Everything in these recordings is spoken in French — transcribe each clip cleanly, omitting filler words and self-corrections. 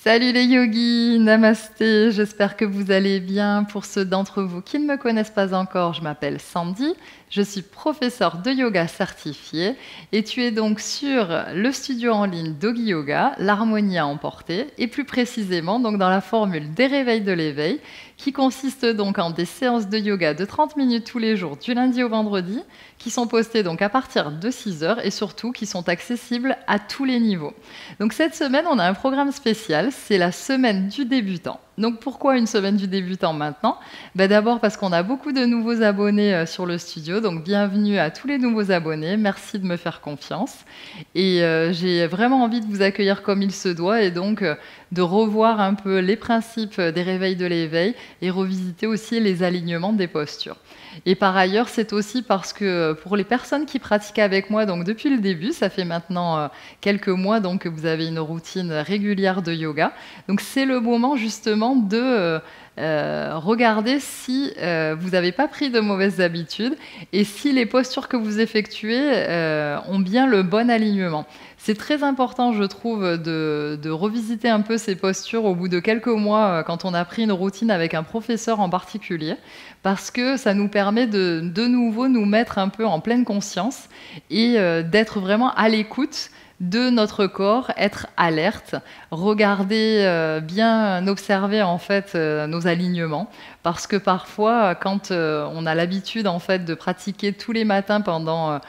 Salut les yogis, namasté, j'espère que vous allez bien. Pour ceux d'entre vous qui ne me connaissent pas encore, je m'appelle Sandy, je suis professeure de yoga certifiée et tu es donc sur le studio en ligne Doggy Yoga, l'harmonie à emporter et plus précisément donc dans la formule des réveils de l'éveil qui consiste donc en des séances de yoga de 30 minutes tous les jours du lundi au vendredi qui sont postées donc à partir de 6 heures et surtout qui sont accessibles à tous les niveaux. Donc cette semaine, on a un programme spécial, c'est la semaine du débutant. Donc pourquoi une semaine du débutant maintenant? D'abord parce qu'on a beaucoup de nouveaux abonnés sur le studio, donc bienvenue à tous les nouveaux abonnés, merci de me faire confiance. Et j'ai vraiment envie de vous accueillir comme il se doit et donc de revoir un peu les principes des réveils de l'éveil et revisiter aussi les alignements des postures. Et par ailleurs, c'est aussi parce que pour les personnes qui pratiquent avec moi donc depuis le début, ça fait maintenant quelques mois donc que vous avez une routine régulière de yoga. Donc c'est le moment justement de regarder si vous n'avez pas pris de mauvaises habitudes et si les postures que vous effectuez ont bien le bon alignement. C'est très important, je trouve, de revisiter un peu ces postures au bout de quelques mois quand on a pris une routine avec un professeur en particulier, parce que ça nous permet de nouveau nous mettre un peu en pleine conscience et d'être vraiment à l'écoute de notre corps, être alerte, regarder, bien observer en fait nos alignements, parce que parfois, quand on a l'habitude en fait de pratiquer tous les matins pendant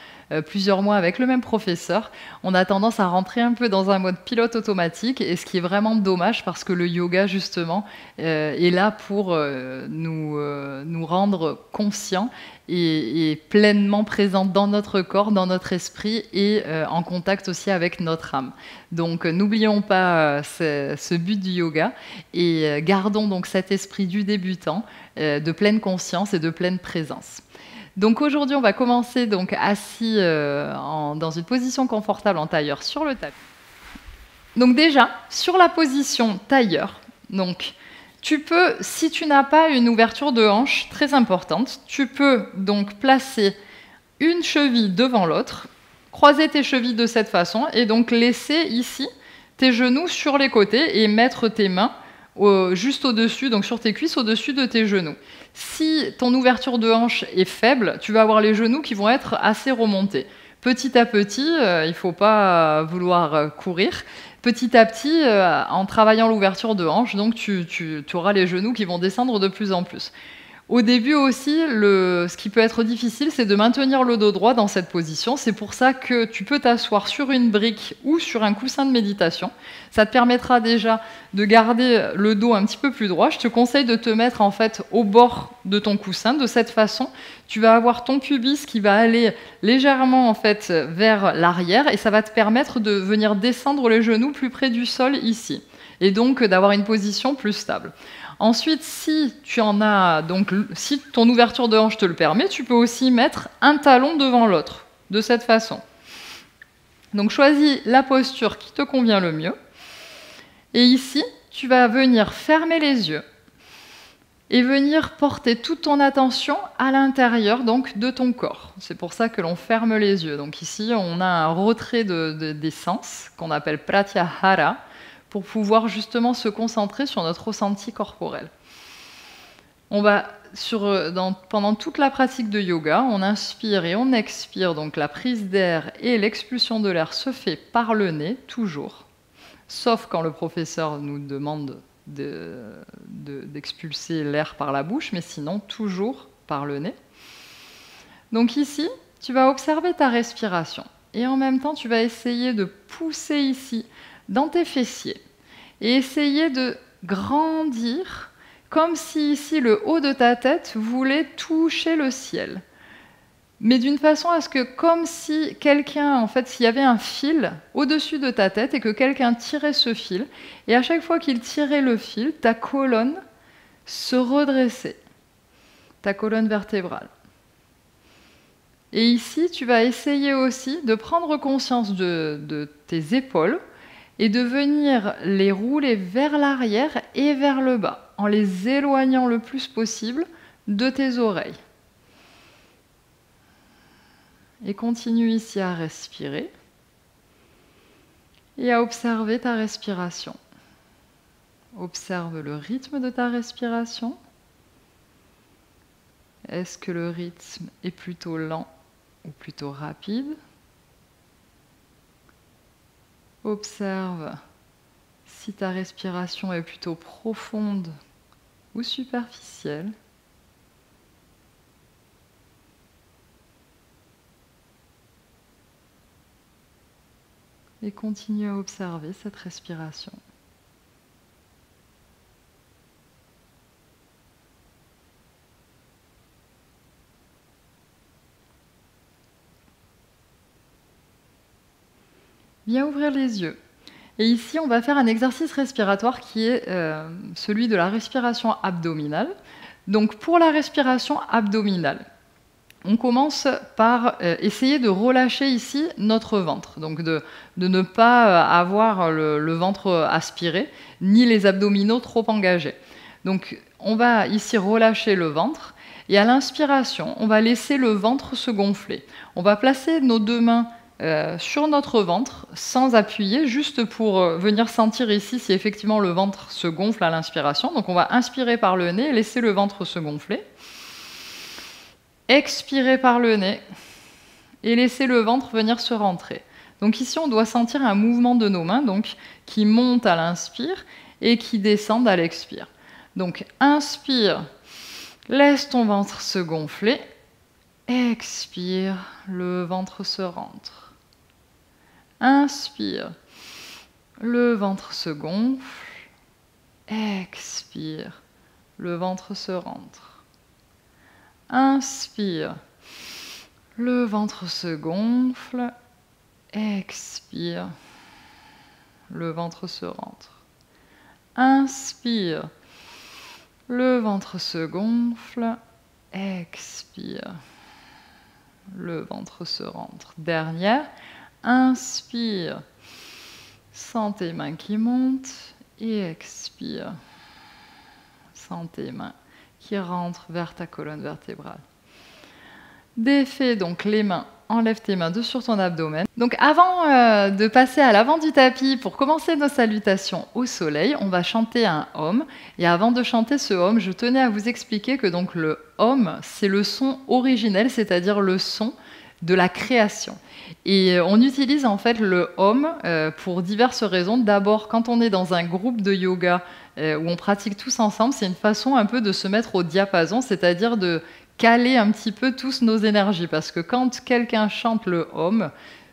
plusieurs mois avec le même professeur, on a tendance à rentrer un peu dans un mode pilote automatique, et ce qui est vraiment dommage parce que le yoga justement est là pour nous rendre conscients et pleinement présents dans notre corps, dans notre esprit et en contact aussi avec notre âme. Donc n'oublions pas ce but du yoga et gardons donc cet esprit du débutant de pleine conscience et de pleine présence. Donc aujourd'hui, on va commencer donc assis dans une position confortable en tailleur sur le tapis. Donc déjà, sur la position tailleur, donc tu peux, si tu n'as pas une ouverture de hanche très importante, tu peux donc placer une cheville devant l'autre, croiser tes chevilles de cette façon et donc laisser ici tes genoux sur les côtés et mettre tes mains juste au-dessus, donc sur tes cuisses, au-dessus de tes genoux. Si ton ouverture de hanche est faible, tu vas avoir les genoux qui vont être assez remontés. Petit à petit, il ne faut pas vouloir courir. Petit à petit, en travaillant l'ouverture de hanche, donc tu auras les genoux qui vont descendre de plus en plus. Au début aussi, ce qui peut être difficile, c'est de maintenir le dos droit dans cette position. C'est pour ça que tu peux t'asseoir sur une brique ou sur un coussin de méditation. Ça te permettra déjà de garder le dos un petit peu plus droit. Je te conseille de te mettre en fait au bord de ton coussin. De cette façon, tu vas avoir ton pubis qui va aller légèrement en fait vers l'arrière et ça va te permettre de venir descendre les genoux plus près du sol ici et donc d'avoir une position plus stable. Ensuite, si ton ouverture de hanche te le permet, tu peux aussi mettre un talon devant l'autre, de cette façon. Donc choisis la posture qui te convient le mieux. Et ici, tu vas venir fermer les yeux et venir porter toute ton attention à l'intérieur donc, de ton corps. C'est pour ça que l'on ferme les yeux. Donc ici, on a un retrait des sens qu'on appelle pratyahara, pour pouvoir justement se concentrer sur notre ressenti corporel. On va, pendant toute la pratique de yoga, on inspire et on expire, donc la prise d'air et l'expulsion de l'air se fait par le nez, toujours, sauf quand le professeur nous demande d'expulser l'air par la bouche, mais sinon toujours par le nez. Donc ici, tu vas observer ta respiration, et en même temps, tu vas essayer de pousser ici, dans tes fessiers, et essayer de grandir comme si ici le haut de ta tête voulait toucher le ciel. Mais d'une façon à ce que, comme si quelqu'un, en fait, s'il y avait un fil au-dessus de ta tête et que quelqu'un tirait ce fil, et à chaque fois qu'il tirait le fil, ta colonne se redressait, ta colonne vertébrale. Et ici, tu vas essayer aussi de prendre conscience de tes épaules, et de venir les rouler vers l'arrière et vers le bas, en les éloignant le plus possible de tes oreilles. Et continue ici à respirer et à observer ta respiration. Observe le rythme de ta respiration. Est-ce que le rythme est plutôt lent ou plutôt rapide? Observe si ta respiration est plutôt profonde ou superficielle. Et continue à observer cette respiration. Bien ouvrir les yeux. Et ici, on va faire un exercice respiratoire qui est celui de la respiration abdominale. Donc, pour la respiration abdominale, on commence par essayer de relâcher ici notre ventre. Donc, de ne pas avoir le ventre aspiré, ni les abdominaux trop engagés. Donc, on va ici relâcher le ventre. Et à l'inspiration, on va laisser le ventre se gonfler. On va placer nos deux mains sur notre ventre, sans appuyer, juste pour venir sentir ici si effectivement le ventre se gonfle à l'inspiration. Donc on va inspirer par le nez et laisser le ventre se gonfler. Expirer par le nez et laisser le ventre venir se rentrer. Donc ici on doit sentir un mouvement de nos mains donc, qui monte à l'inspire et qui descend à l'expire. Donc inspire, laisse ton ventre se gonfler. Expire, le ventre se rentre. Inspire, le ventre se gonfle. Expire, le ventre se rentre. Inspire, le ventre se gonfle. Expire, le ventre se rentre. Inspire, le ventre se gonfle. Expire, le ventre se rentre. Dernière. Inspire, sens tes mains qui montent et expire, sens tes mains qui rentrent vers ta colonne vertébrale. Défais donc les mains, enlève tes mains de sur ton abdomen. Donc avant de passer à l'avant du tapis pour commencer nos salutations au soleil, on va chanter un Om. Et avant de chanter ce Om, je tenais à vous expliquer que donc le Om, c'est le son originel, c'est-à-dire le son de la création. Et on utilise en fait le Om pour diverses raisons. D'abord, quand on est dans un groupe de yoga où on pratique tous ensemble, c'est une façon un peu de se mettre au diapason, c'est-à-dire de caler un petit peu tous nos énergies. Parce que quand quelqu'un chante le Om,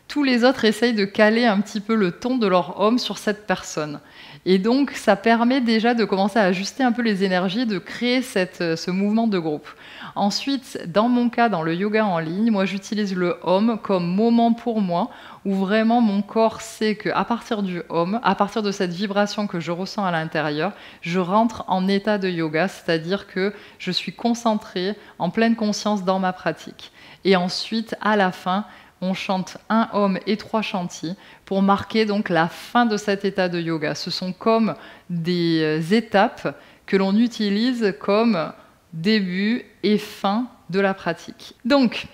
tous les autres essayent de caler un petit peu le ton de leur Om sur cette personne. Et donc, ça permet déjà de commencer à ajuster un peu les énergies, de créer ce mouvement de groupe. Ensuite, dans mon cas, dans le yoga en ligne, moi j'utilise le Om comme moment pour moi, où vraiment mon corps sait qu'à partir du Om, à partir de cette vibration que je ressens à l'intérieur, je rentre en état de yoga, c'est-à-dire que je suis concentrée, en pleine conscience dans ma pratique. Et ensuite, à la fin, on chante un Om et 3 chantis pour marquer donc la fin de cet état de yoga. Ce sont comme des étapes que l'on utilise comme début et fin de la pratique. Donc,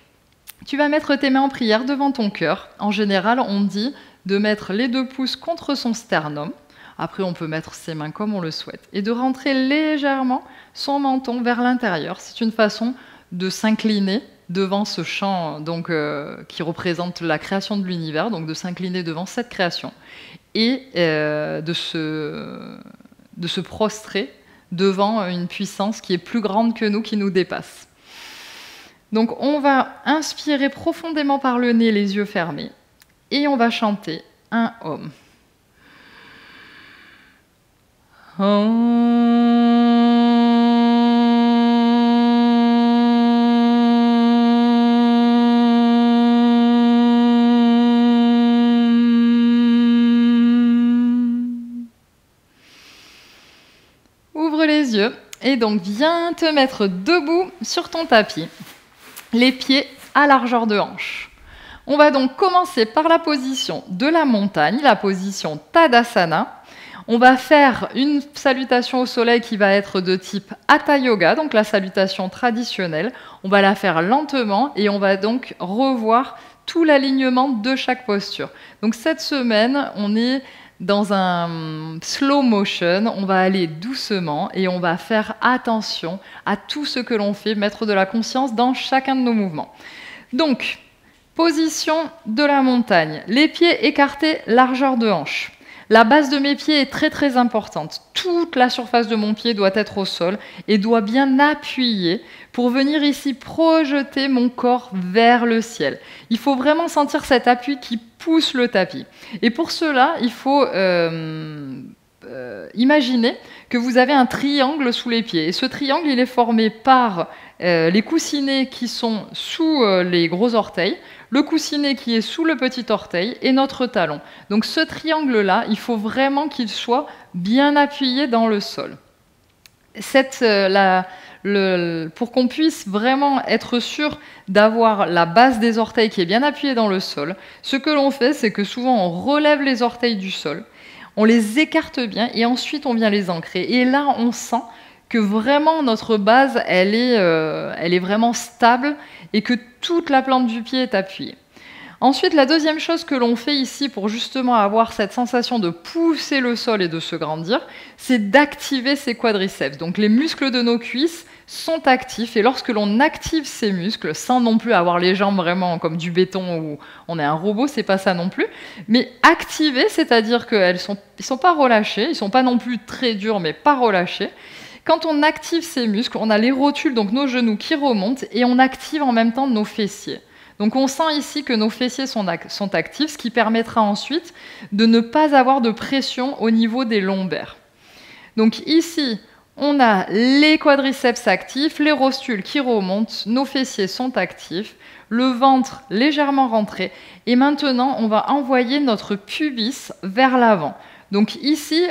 tu vas mettre tes mains en prière devant ton cœur. En général, on dit de mettre les 2 pouces contre son sternum. Après, on peut mettre ses mains comme on le souhaite. Et de rentrer légèrement son menton vers l'intérieur. C'est une façon de s'incliner devant ce champ donc, qui représente la création de l'univers, donc de s'incliner devant cette création. Et de se prostrer devant une puissance qui est plus grande que nous, qui nous dépasse. Donc on va inspirer profondément par le nez, les yeux fermés, et on va chanter un Om. Ouvre les yeux et donc viens te mettre debout sur ton tapis, les pieds à largeur de hanche. On va donc commencer par la position de la montagne, la position Tadasana. On va faire une salutation au soleil qui va être de type Hatha Yoga, donc la salutation traditionnelle. On va la faire lentement et on va donc revoir tout l'alignement de chaque posture. Donc cette semaine, on est dans un slow motion, on va aller doucement et on va faire attention à tout ce que l'on fait, mettre de la conscience dans chacun de nos mouvements. Donc, position de la montagne. Les pieds écartés, largeur de hanche. La base de mes pieds est très très importante. Toute la surface de mon pied doit être au sol et doit bien appuyer pour venir ici projeter mon corps vers le ciel. Il faut vraiment sentir cet appui qui pousse le tapis. Et pour cela, il faut imaginer que vous avez un triangle sous les pieds. Et ce triangle, il est formé par les coussinets qui sont sous les gros orteils, le coussinet qui est sous le petit orteil et notre talon. Donc ce triangle-là, il faut vraiment qu'il soit bien appuyé dans le sol. Pour qu'on puisse vraiment être sûr d'avoir la base des orteils qui est bien appuyée dans le sol, ce que l'on fait, c'est que souvent on relève les orteils du sol, on les écarte bien et ensuite on vient les ancrer. Et là, on sent que vraiment notre base, elle est vraiment stable et que toute la plante du pied est appuyée. Ensuite, la deuxième chose que l'on fait ici pour justement avoir cette sensation de pousser le sol et de se grandir, c'est d'activer ces quadriceps. Donc les muscles de nos cuisses sont actifs et lorsque l'on active ces muscles, sans non plus avoir les jambes vraiment comme du béton où on est un robot, c'est pas ça non plus, mais activés, c'est-à-dire qu'ils sont pas relâchés, ils sont pas non plus très durs mais pas relâchés. Quand on active ces muscles, on a les rotules, donc nos genoux qui remontent, et on active en même temps nos fessiers. Donc on sent ici que nos fessiers sont actifs, ce qui permettra ensuite de ne pas avoir de pression au niveau des lombaires. Donc ici, on a les quadriceps actifs, les rotules qui remontent, nos fessiers sont actifs, le ventre légèrement rentré, et maintenant on va envoyer notre pubis vers l'avant. Donc ici,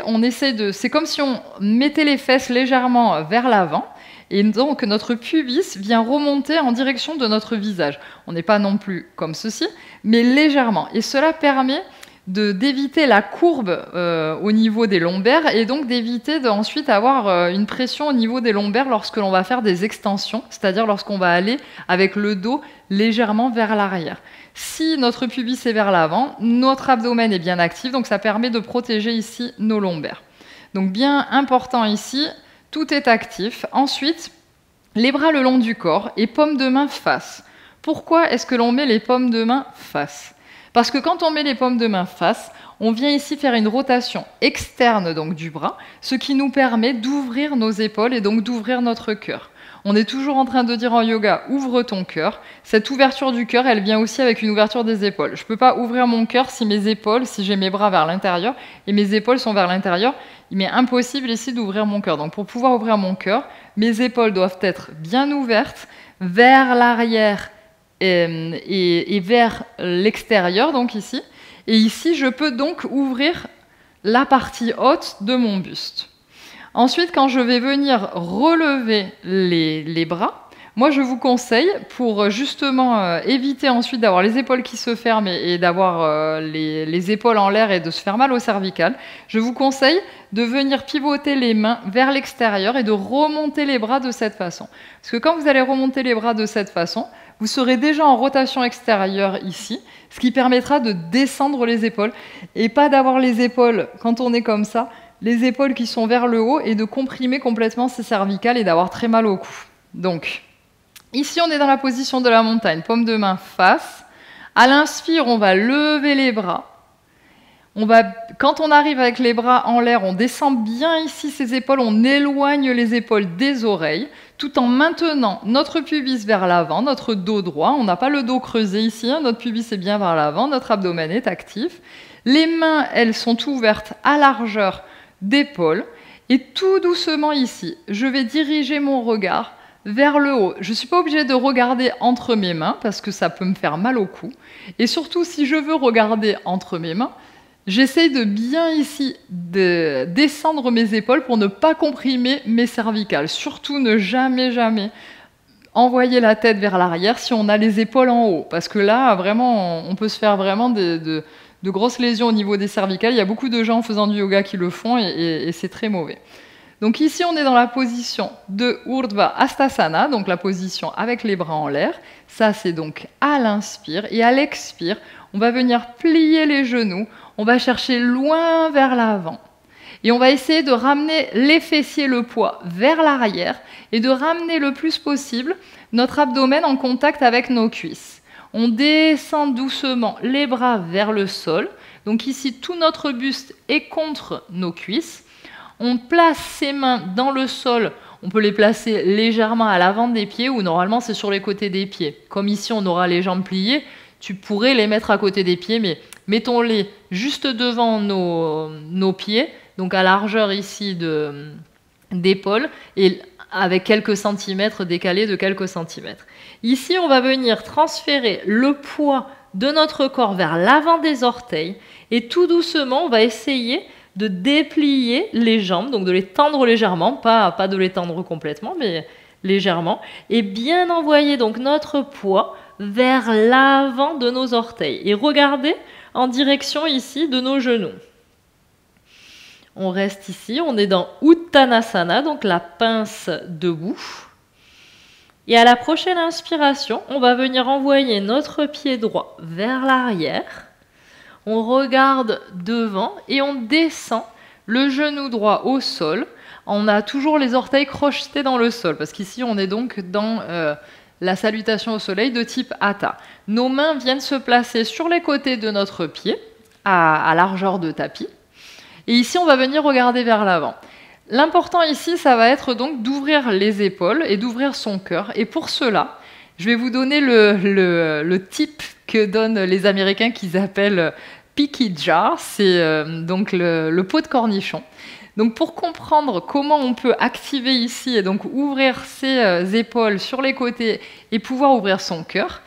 c'est comme si on mettait les fesses légèrement vers l'avant, et donc notre pubis vient remonter en direction de notre visage. On n'est pas non plus comme ceci, mais légèrement. Et cela permet d'éviter la courbe au niveau des lombaires et donc d'éviter d'ensuite avoir une pression au niveau des lombaires lorsque l'on va faire des extensions, c'est-à-dire lorsqu'on va aller avec le dos légèrement vers l'arrière. Si notre pubis est vers l'avant, notre abdomen est bien actif, donc ça permet de protéger ici nos lombaires. Donc bien important ici, tout est actif. Ensuite, les bras le long du corps et paumes de main face. Pourquoi est-ce que l'on met les paumes de main face ? Parce que quand on met les paumes de main face, on vient ici faire une rotation externe donc, du bras, ce qui nous permet d'ouvrir nos épaules et donc d'ouvrir notre cœur. On est toujours en train de dire en yoga « ouvre ton cœur ». Cette ouverture du cœur, elle vient aussi avec une ouverture des épaules. Je ne peux pas ouvrir mon cœur si j'ai mes bras vers l'intérieur et mes épaules sont vers l'intérieur. Il m'est impossible ici d'ouvrir mon cœur. Donc pour pouvoir ouvrir mon cœur, mes épaules doivent être bien ouvertes vers l'arrière et vers l'extérieur, donc ici. Et ici, je peux donc ouvrir la partie haute de mon buste. Ensuite, quand je vais venir relever les bras, moi je vous conseille, pour justement éviter ensuite d'avoir les épaules qui se ferment et d'avoir les épaules en l'air et de se faire mal au cervical, je vous conseille de venir pivoter les mains vers l'extérieur et de remonter les bras de cette façon. Parce que quand vous allez remonter les bras de cette façon, vous serez déjà en rotation extérieure ici, ce qui permettra de descendre les épaules et pas d'avoir les épaules, quand on est comme ça, les épaules qui sont vers le haut et de comprimer complètement ces cervicales et d'avoir très mal au cou. Donc, ici, on est dans la position de la montagne, paume de main face. À l'inspire, on va lever les bras. Quand on arrive avec les bras en l'air, on descend bien ici ses épaules, on éloigne les épaules des oreilles, tout en maintenant notre pubis vers l'avant, notre dos droit. On n'a pas le dos creusé ici, hein, notre pubis est bien vers l'avant, notre abdomen est actif. Les mains, elles sont ouvertes à largeur d'épaule. Et tout doucement ici, je vais diriger mon regard vers le haut. Je ne suis pas obligée de regarder entre mes mains, parce que ça peut me faire mal au cou. Et surtout, si je veux regarder entre mes mains, j'essaye de bien ici descendre mes épaules pour ne pas comprimer mes cervicales. Surtout ne jamais, jamais envoyer la tête vers l'arrière si on a les épaules en haut. Parce que là, vraiment, on peut se faire vraiment de grosses lésions au niveau des cervicales. Il y a beaucoup de gens en faisant du yoga qui le font et c'est très mauvais. Donc ici, on est dans la position de Urdhva Hastasana, donc la position avec les bras en l'air. Ça, c'est donc à l'inspire. Et à l'expire, on va venir plier les genoux. on va chercher loin vers l'avant. Et on va essayer de ramener les fessiers, le poids vers l'arrière et de ramener le plus possible notre abdomen en contact avec nos cuisses. On descend doucement les bras vers le sol. Donc ici, tout notre buste est contre nos cuisses. On place ses mains dans le sol. On peut les placer légèrement à l'avant des pieds ou normalement c'est sur les côtés des pieds. Comme ici, on aura les jambes pliées, tu pourrais les mettre à côté des pieds, mais mettons-les juste devant nos pieds, donc à largeur ici d'épaule et avec quelques centimètres décalés de quelques centimètres. Ici, on va venir transférer le poids de notre corps vers l'avant des orteils et tout doucement, on va essayer de déplier les jambes, donc de les tendre légèrement, pas de les tendre complètement, mais légèrement, et bien envoyer donc notre poids vers l'avant de nos orteils. Et regardez en direction ici de nos genoux. On reste ici, on est dans Uttanasana, donc la pince debout. Et à la prochaine inspiration, on va venir envoyer notre pied droit vers l'arrière. On regarde devant et on descend le genou droit au sol. On a toujours les orteils crochetés dans le sol, parce qu'ici on est donc dans la salutation au soleil de type Hatha. Nos mains viennent se placer sur les côtés de notre pied, à largeur de tapis. Et ici, on va venir regarder vers l'avant. L'important ici, ça va être donc d'ouvrir les épaules et d'ouvrir son cœur. Et pour cela, je vais vous donner le tip que donnent les Américains qu'ils appellent Picky Jar. C'est donc le pot de cornichon. Donc pour comprendre comment on peut activer ici et donc ouvrir ses épaules sur les côtés et pouvoir ouvrir son cœur,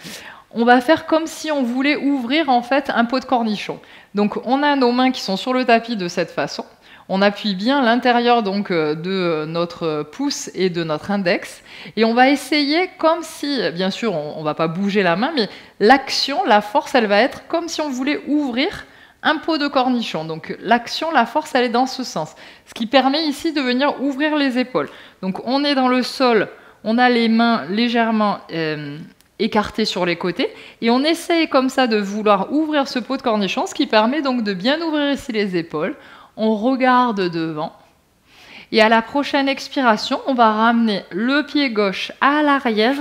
on va faire comme si on voulait ouvrir en fait un pot de cornichon. Donc on a nos mains qui sont sur le tapis de cette façon. On appuie bien l'intérieur donc de notre pouce et de notre index. Et on va essayer comme si, bien sûr on ne va pas bouger la main, mais l'action, la force, elle va être comme si on voulait ouvrir un pot de cornichon. Donc l'action, la force, elle est dans ce sens. Ce qui permet ici de venir ouvrir les épaules. Donc on est dans le sol, on a les mains légèrement écartées sur les côtés. Et on essaye comme ça de vouloir ouvrir ce pot de cornichon, ce qui permet donc de bien ouvrir ici les épaules. On regarde devant. Et à la prochaine expiration, on va ramener le pied gauche à l'arrière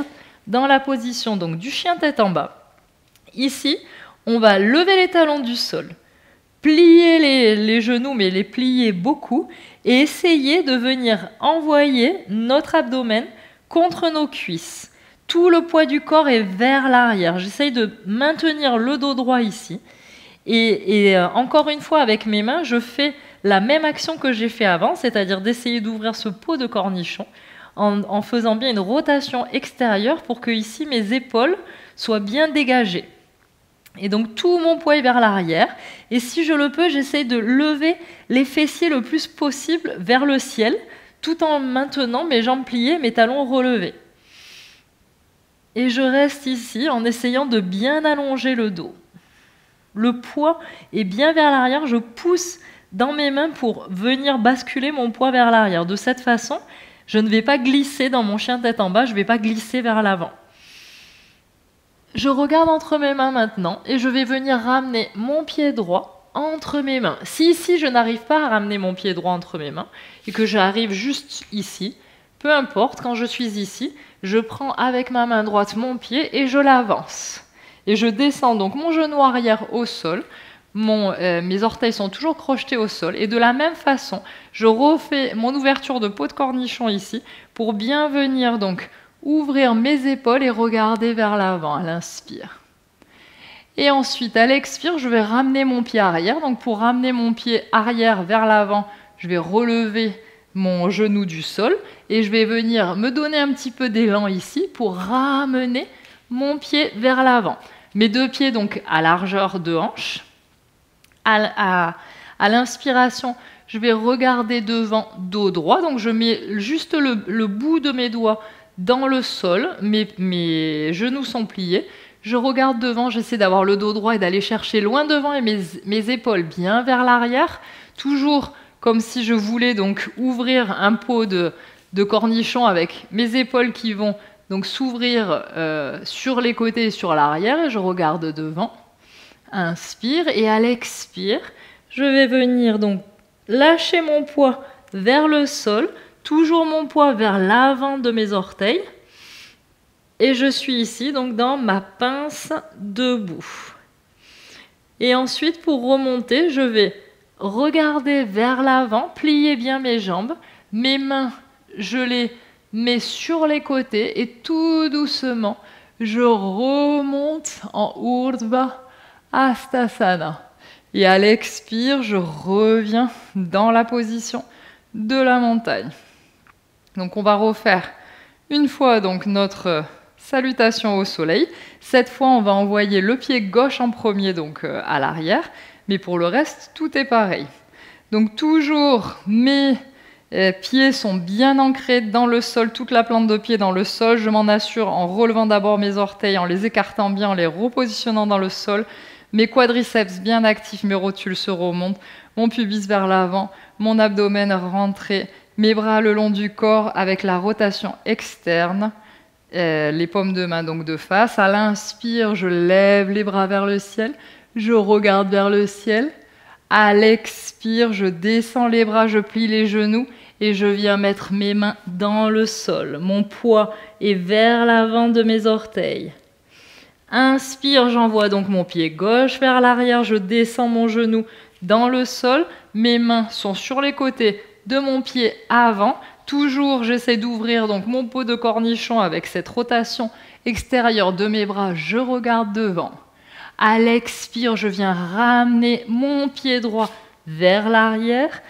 dans la position donc, du chien tête en bas. Ici, on va lever les talons du sol, plier les genoux, mais les plier beaucoup, et essayer de venir envoyer notre abdomen contre nos cuisses. Tout le poids du corps est vers l'arrière. J'essaye de maintenir le dos droit ici. Et encore une fois, avec mes mains, je fais la même action que j'ai fait avant, c'est-à-dire d'essayer d'ouvrir ce pot de cornichon en faisant bien une rotation extérieure pour que ici mes épaules soient bien dégagées. Et donc tout mon poids est vers l'arrière. Et si je le peux, j'essaye de lever les fessiers le plus possible vers le ciel, tout en maintenant mes jambes pliées, mes talons relevés. Et je reste ici en essayant de bien allonger le dos. Le poids est bien vers l'arrière, je pousse dans mes mains pour venir basculer mon poids vers l'arrière. De cette façon, je ne vais pas glisser dans mon chien tête en bas, je ne vais pas glisser vers l'avant. Je regarde entre mes mains maintenant et je vais venir ramener mon pied droit entre mes mains. Si ici je n'arrive pas à ramener mon pied droit entre mes mains et que j'arrive juste ici, peu importe, quand je suis ici, je prends avec ma main droite mon pied et je l'avance. Et je descends donc mon genou arrière au sol, mes orteils sont toujours crochetés au sol, et de la même façon, je refais mon ouverture de pot de cornichon ici pour bien venir donc ouvrir mes épaules et regarder vers l'avant à l'inspire. Et ensuite, à l'expire, je vais ramener mon pied arrière. Donc pour ramener mon pied arrière vers l'avant, je vais relever mon genou du sol et je vais venir me donner un petit peu d'élan ici pour ramener mon pied vers l'avant. Mes deux pieds donc à largeur de hanche. À l'inspiration, je vais regarder devant, dos droit. Donc je mets juste le bout de mes doigts dans le sol. Mes genoux sont pliés. Je regarde devant, j'essaie d'avoir le dos droit et d'aller chercher loin devant et mes épaules bien vers l'arrière. Toujours comme si je voulais donc ouvrir un pot de cornichon avec mes épaules qui vont donc s'ouvrir sur les côtés et sur l'arrière. Et je regarde devant. Inspire et à l'expire, je vais venir donc lâcher mon poids vers le sol, toujours mon poids vers l'avant de mes orteils. Et je suis ici donc dans ma pince debout. Et ensuite, pour remonter, je vais regarder vers l'avant, plier bien mes jambes. Mes mains, je les mets sur les côtés et tout doucement, je remonte en Urdhva Hastasana. Et à l'expire, je reviens dans la position de la montagne. Donc on va refaire une fois donc notre salutation au soleil. Cette fois, on va envoyer le pied gauche en premier, donc à l'arrière. Mais pour le reste, tout est pareil. Donc toujours, mes pieds sont bien ancrés dans le sol, toute la plante de pied dans le sol. Je m'en assure en relevant d'abord mes orteils, en les écartant bien, en les repositionnant dans le sol. Mes quadriceps bien actifs, mes rotules se remontent, mon pubis vers l'avant, mon abdomen rentré, mes bras le long du corps avec la rotation externe. Les paumes de main donc de face. À l'inspire, je lève les bras vers le ciel, je regarde vers le ciel. À l'expire, je descends les bras, je plie les genoux et je viens mettre mes mains dans le sol. Mon poids est vers l'avant de mes orteils. Inspire, j'envoie donc mon pied gauche vers l'arrière, je descends mon genou dans le sol. Mes mains sont sur les côtés de mon pied avant. Toujours, j'essaie d'ouvrir donc mon pot de cornichon avec cette rotation extérieure de mes bras. Je regarde devant. À l'expire, je viens ramener mon pied droit vers l'arrière.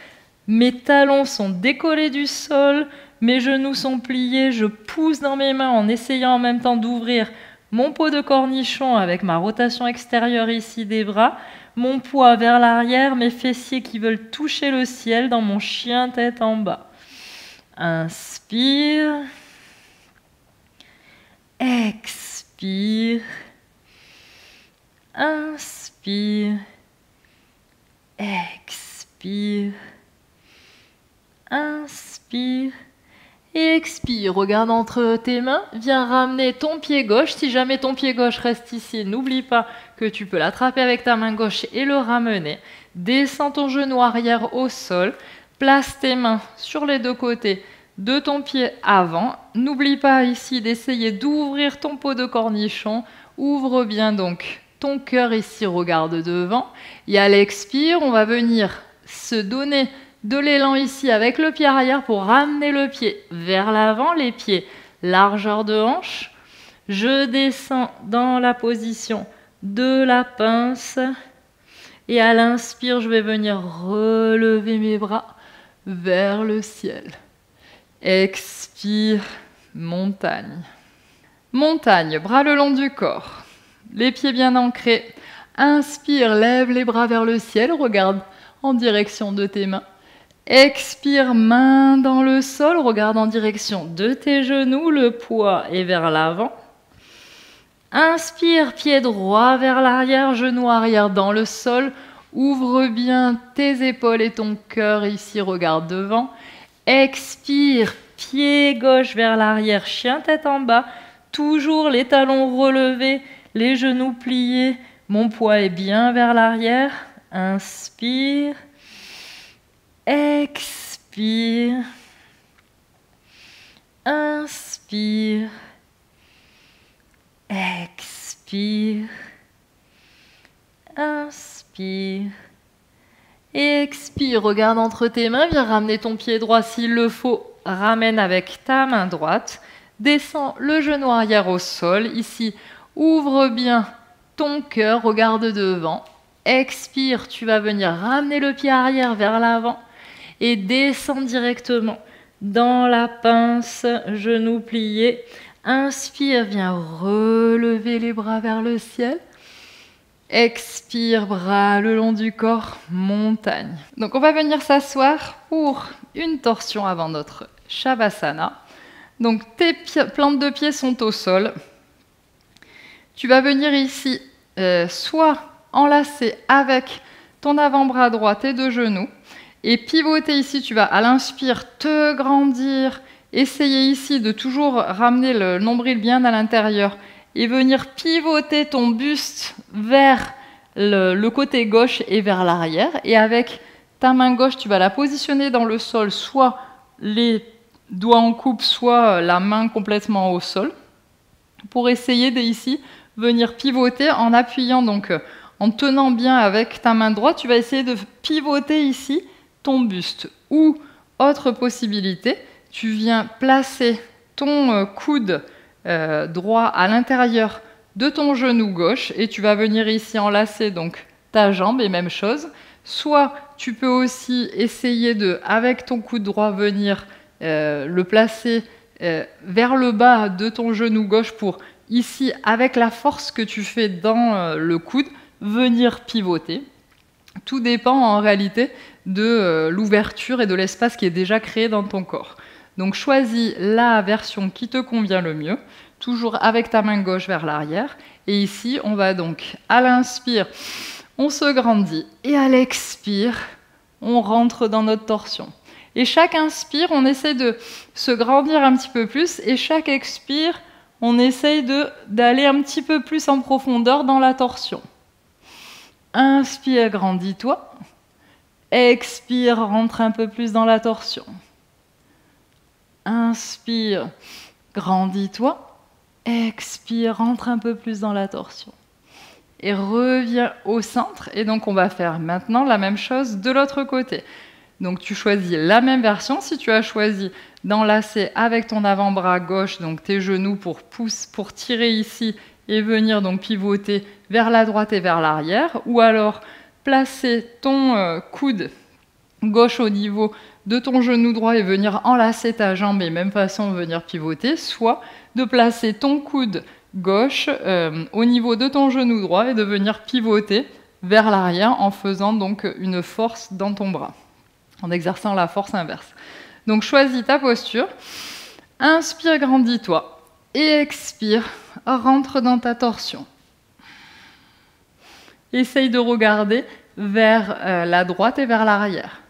Mes talons sont décollés du sol. Mes genoux sont pliés. Je pousse dans mes mains en essayant en même temps d'ouvrir mon pot de cornichon avec ma rotation extérieure ici des bras. Mon poids vers l'arrière. Mes fessiers qui veulent toucher le ciel dans mon chien tête en bas. Inspire, expire, inspire, expire, inspire et expire. Regarde entre tes mains, viens ramener ton pied gauche. Si jamais ton pied gauche reste ici, n'oublie pas que tu peux l'attraper avec ta main gauche et le ramener. Descends ton genou arrière au sol. Place tes mains sur les deux côtés de ton pied avant. N'oublie pas ici d'essayer d'ouvrir ton pot de cornichon. Ouvre bien donc ton cœur ici, regarde devant. Et à l'expire, on va venir se donner de l'élan ici avec le pied arrière pour ramener le pied vers l'avant, les pieds largeur de hanche. Je descends dans la position de la pince. Et à l'inspire, je vais venir relever mes bras vers le ciel. Expire, montagne. Montagne, bras le long du corps. Les pieds bien ancrés. Inspire, lève les bras vers le ciel, regarde en direction de tes mains. Expire, main dans le sol, regarde en direction de tes genoux, le poids est vers l'avant. Inspire, pied droit vers l'arrière, genou arrière dans le sol. Ouvre bien tes épaules et ton cœur ici, regarde devant. Expire, pied gauche vers l'arrière, chien tête en bas. Toujours les talons relevés, les genoux pliés. Mon poids est bien vers l'arrière. Inspire. Expire. Inspire. Expire. Inspire. Expire. Regarde entre tes mains. Viens ramener ton pied droit s'il le faut. Ramène avec ta main droite. Descends le genou arrière au sol. Ici, ouvre bien ton cœur. Regarde devant. Expire. Tu vas venir ramener le pied arrière vers l'avant. Et descends directement dans la pince. Genou plié. Inspire. Viens relever les bras vers le ciel. Expire, bras le long du corps, montagne. Donc on va venir s'asseoir pour une torsion avant notre Shavasana. Donc tes plantes de pied sont au sol. Tu vas venir ici soit enlacer avec ton avant-bras droit tes deux genoux et pivoter ici. Tu vas à l'inspire te grandir, essayer ici de toujours ramener le nombril bien à l'intérieur et venir pivoter ton buste vers le côté gauche est vers l'arrière. Et avec ta main gauche, tu vas la positionner dans le sol, soit les doigts en coupe, soit la main complètement au sol, pour essayer d'ici venir pivoter en appuyant, donc en tenant bien avec ta main droite, tu vas essayer de pivoter ici ton buste. Ou, autre possibilité, tu viens placer ton coude droit à l'intérieur de ton genou gauche et tu vas venir ici enlacer donc ta jambe et même chose. Soit tu peux aussi essayer de, avec ton coude droit, venir le placer vers le bas de ton genou gauche pour ici, avec la force que tu fais dans le coude, venir pivoter. Tout dépend en réalité de l'ouverture et de l'espace qui est déjà créé dans ton corps. Donc choisis la version qui te convient le mieux, toujours avec ta main gauche vers l'arrière. Et ici, on va donc, à l'inspire, on se grandit. Et à l'expire, on rentre dans notre torsion. Et chaque inspire, on essaie de se grandir un petit peu plus. Et chaque expire, on essaye d'aller un petit peu plus en profondeur dans la torsion. Inspire, grandis-toi. Expire, rentre un peu plus dans la torsion. Inspire, grandis-toi. Expire, rentre un peu plus dans la torsion. Et reviens au centre. Et donc, on va faire maintenant la même chose de l'autre côté. Donc, tu choisis la même version. Si tu as choisi d'enlacer avec ton avant-bras gauche, donc tes genoux pour tirer ici et venir donc pivoter vers la droite et vers l'arrière, ou alors placer ton coude gauche au niveau de ton genou droit et venir enlacer ta jambe et même façon venir pivoter, soit de placer ton coude gauche au niveau de ton genou droit et de venir pivoter vers l'arrière en faisant donc une force dans ton bras, en exerçant la force inverse. Donc choisis ta posture, inspire, grandis-toi et expire, rentre dans ta torsion. Essaye de regarder vers la droite et vers l'arrière.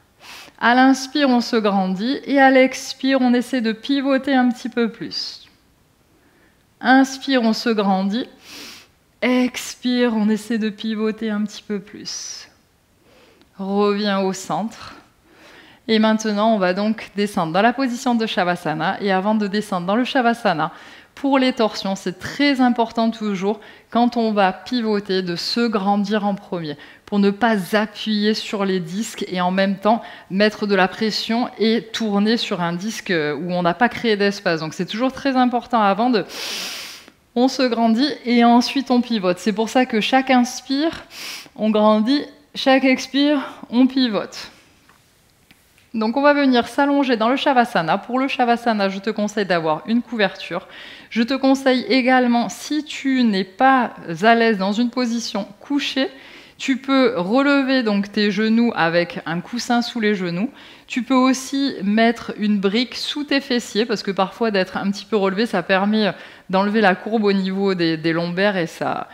À l'inspire, on se grandit et à l'expire, on essaie de pivoter un petit peu plus. Inspire, on se grandit. Expire, on essaie de pivoter un petit peu plus. Reviens au centre. Et maintenant, on va donc descendre dans la position de Shavasana. Et avant de descendre dans le Shavasana, pour les torsions, c'est très important toujours, quand on va pivoter, de se grandir en premier, pour ne pas appuyer sur les disques et en même temps mettre de la pression et tourner sur un disque où on n'a pas créé d'espace. Donc c'est toujours très important avant de... On se grandit et ensuite on pivote. C'est pour ça que chaque inspire, on grandit, chaque expire, on pivote. Donc on va venir s'allonger dans le Shavasana. Pour le Shavasana, je te conseille d'avoir une couverture. Je te conseille également, si tu n'es pas à l'aise dans une position couchée, tu peux relever donc tes genoux avec un coussin sous les genoux. Tu peux aussi mettre une brique sous tes fessiers, parce que parfois d'être un petit peu relevé, ça permet d'enlever la courbe au niveau des lombaires et ça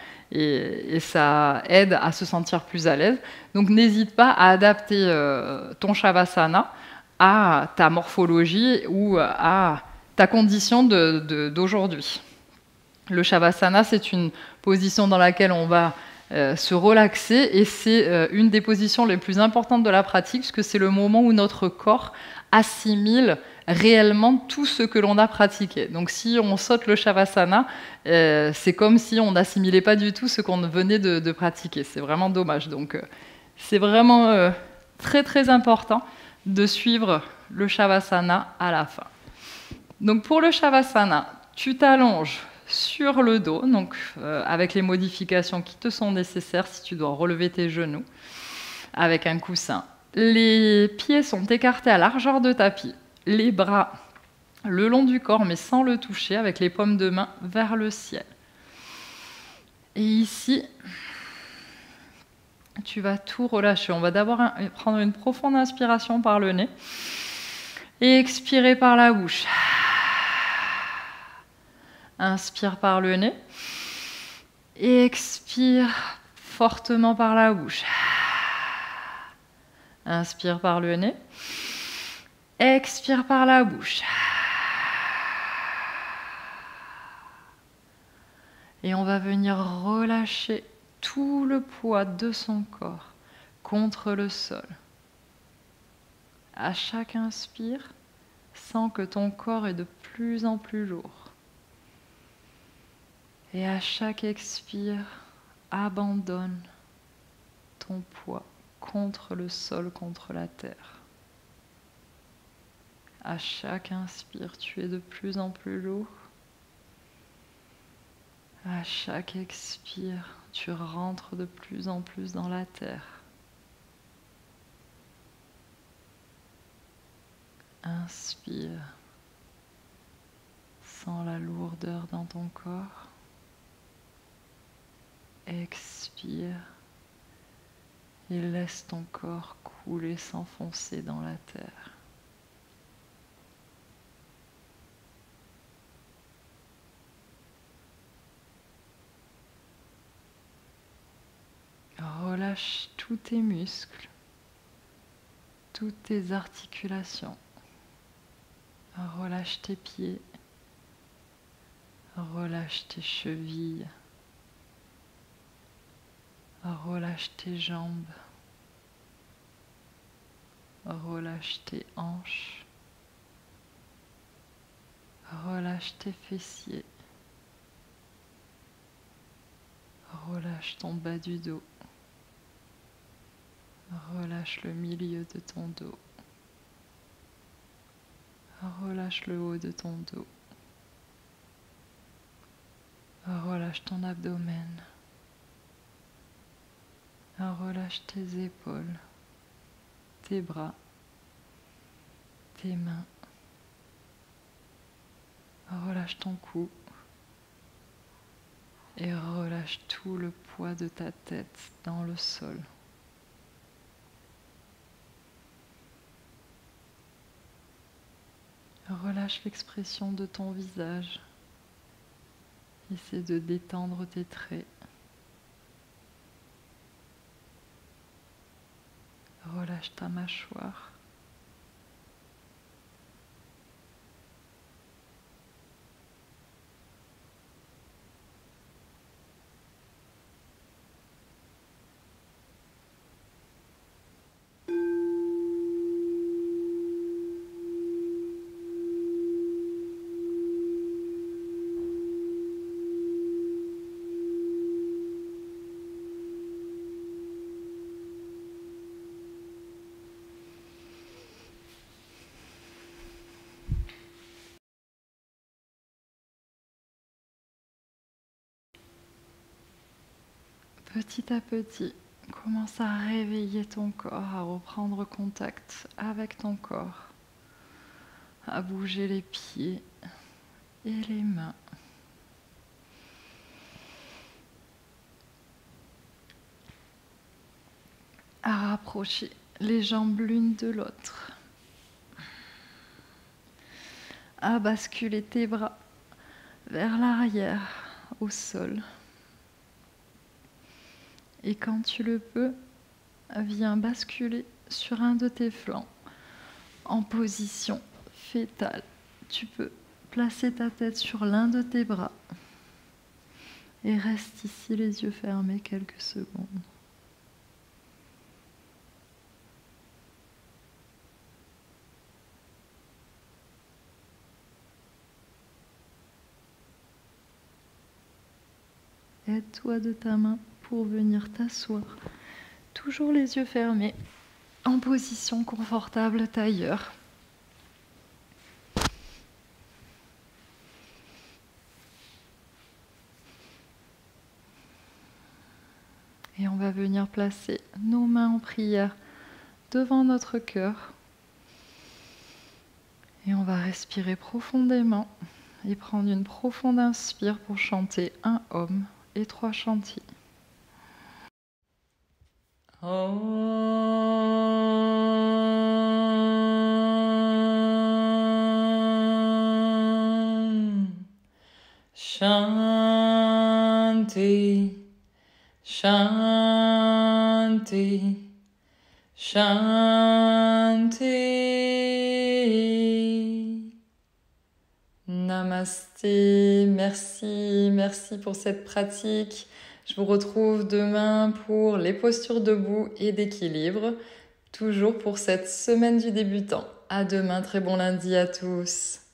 aide à se sentir plus à l'aise. Donc n'hésite pas à adapter ton Shavasana à ta morphologie ou à ta condition d'aujourd'hui. Le Shavasana, c'est une position dans laquelle on va se relaxer et c'est une des positions les plus importantes de la pratique puisque c'est le moment où notre corps assimile réellement tout ce que l'on a pratiqué. Donc si on saute le Shavasana, c'est comme si on n'assimilait pas du tout ce qu'on venait de pratiquer. C'est vraiment dommage. Donc c'est vraiment très très important de suivre le Shavasana à la fin. Donc pour le Shavasana, tu t'allonges sur le dos, donc avec les modifications qui te sont nécessaires si tu dois relever tes genoux avec un coussin. Les pieds sont écartés à largeur de tapis, les bras le long du corps mais sans le toucher, avec les paumes de main vers le ciel. Et ici, tu vas tout relâcher. On va d'abord prendre une profonde inspiration par le nez et expirer par la bouche. Inspire par le nez et expire fortement par la bouche. Inspire par le nez, expire par la bouche. Et on va venir relâcher tout le poids de son corps contre le sol. À chaque inspire, sens que ton corps est de plus en plus lourd. Et à chaque expire, abandonne ton poids contre le sol, contre la terre. À chaque inspire, tu es de plus en plus lourd. À chaque expire, tu rentres de plus en plus dans la terre. Inspire, sens la lourdeur dans ton corps. Expire et laisse ton corps couler, s'enfoncer dans la terre. Relâche tous tes muscles, toutes tes articulations. Relâche tes pieds, relâche tes chevilles, relâche tes jambes, relâche tes hanches, relâche tes fessiers, relâche ton bas du dos, relâche le milieu de ton dos. Relâche le haut de ton dos. Relâche ton abdomen. Relâche tes épaules, tes bras, tes mains. Relâche ton cou. Et relâche tout le poids de ta tête dans le sol. Relâche l'expression de ton visage. Essaie de détendre tes traits. Relâche ta mâchoire. Petit à petit, commence à réveiller ton corps, à reprendre contact avec ton corps, à bouger les pieds et les mains. À rapprocher les jambes l'une de l'autre. À basculer tes bras vers l'arrière, au sol. Et quand tu le peux, viens basculer sur un de tes flancs en position fétale. Tu peux placer ta tête sur l'un de tes bras et reste ici les yeux fermés quelques secondes. Aide-toi de ta main pour venir t'asseoir, toujours les yeux fermés, en position confortable tailleur. Et on va venir placer nos mains en prière devant notre cœur. Et on va respirer profondément et prendre une profonde inspire pour chanter un Om et 3 chantis. Om Shanti Shanti Shanti. Namasté, merci pour cette pratique. Je vous retrouve demain pour les postures debout et d'équilibre, toujours pour cette semaine du débutant. À demain, très bon lundi à tous.